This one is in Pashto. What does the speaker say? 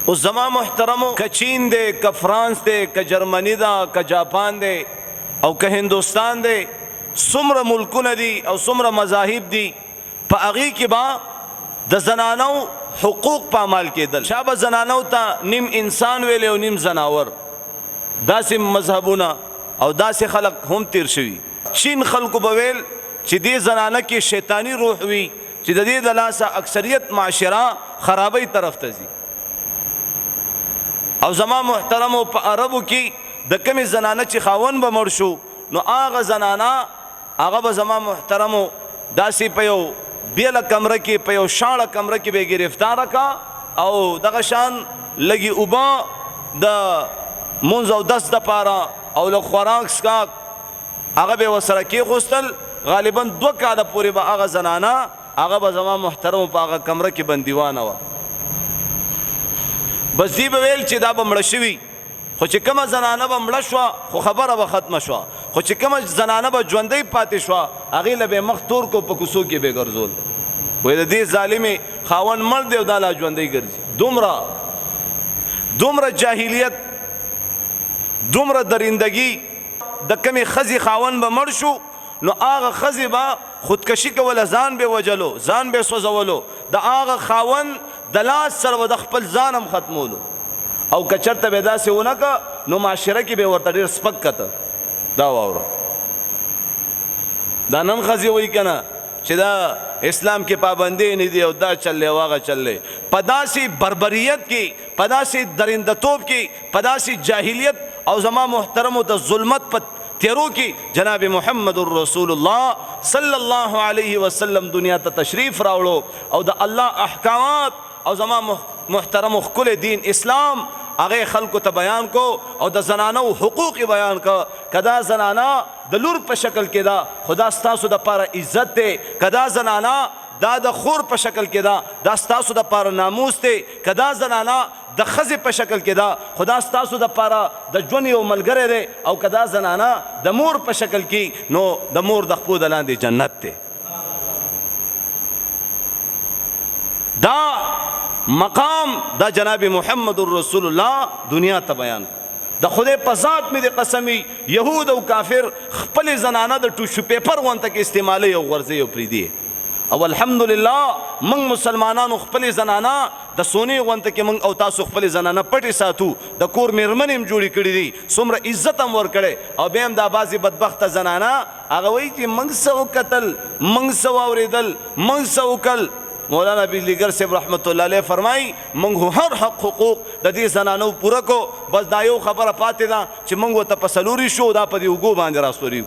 اوس زما محترمو که چین دی که فرانس دی که جرمنی دا که جاپان دی او که هندوستان دی څومره ملکونه دي او څومره مذاهب دي په هغې کې به د زنانو حقوق پامال کېدل چا به زنانو ته نیم انسان ویلی او نیم زناور داسې مذهبونه او داسې خلق هم تیر شوي چین خلکو به ویل چې دې زنانه کې شیطانی روح وي چې د دې د لاسه اکثریت معاشره خرابۍ طرف ته ځي او زما محترمو په عربو کې د کمې زنانه چې خاون به مړ شو نو هغه زنانه هغه به زما محترمو داسې په یو بیله کمره کې په یو شاړه کمره کې به یې گرفتاره کا او دغه شان لږې اوبه د مونځ او دس دپاره او لږ خوراک څښاک هغه به یې ورسره کېښوستل غالبا 2 کاله پورې به هغه زنانه هغه به زما محترمو په هغه کمره کې بندیوانه وه بس دی به ویل چې دا به مړه شوي خو چې کومه زنانه به مړه شوه خو خبره به ختمه شوه خو چې کومه زنانه به ژوندۍ پاتې شوه هغې له به مخ تور کو په کوڅو کې به ګرځول وایي د دې ظالمې خاوند مړ دی او دا لا ژوندۍ ګرځي دومره جاهلیت دومره درندګي د کمې ښځې خاوند به مړ شو نو هغه ښځې به خودکشي کوله ځان به وجلو ځان به سوځولو د هغه خاوند د لاس سره به د خپل ځان هم ختمولو او که چېرته به داسې ونه که نو معاشره کې به ورته ډېر سپک کته دا واوره دا نن ښځې وایي که نه چې دا اسلام کې پابندۍ نه دي او دا چل دی او هغه چل دی په داسې بربریت کې په داسې درندتوب کې په داسې جاهلیت او زما محترمو د ظلمت په تیرو کی جناب محمد رسول الله صلی الله علیه وسلم دنیا ته تشریف راوړو او د الله احکامات او زما محترم خپل دین اسلام هغه خلکو ته بیان کو او د زنانو حقوق بیان کو کدا زنانا د لور په شکل کې دا خدا ستاسو د پاره عزت ده کدا زنانا دا د خور په شکل کې دا ستاسو د پاره ناموس دی کدا زنانا د خزې په شکل کې دا خدا ستاسو د پاره د ژوند یو ملګری دی او کدا زنانا د مور په شکل کې نو د مور د خپو د لاندې جنت دی دا مقام دا جناب محمد رسول الله دنیا ته بیان د خدای په ذات مې د قسمی یهود او کافر خپل زنانه د ټوشو پیپر وانته کې استعمالي او غرضی او پریدي او الحمدلله من مسلمانانو خپل زنانه د سونی غونته کې من او تاسو خپل زنانه پټي ساتو د کور میرمنې هم جوړې کړې دي څومره عزت هم ورکړي او بیا هم دا بعضې بدبخته زنانه هغه وایي چې موږ څه وکتل موږ څه واورېدل موږ څه وکړل مولانا بجلیګر صاحب رحمت الله علیه فرمایي موږ هر حقوق د دې زنانو پوره کو بس دا یو خبره پاتې ده چې موږ ورته په څلوري شو دا په دې اوږو باندې راستوري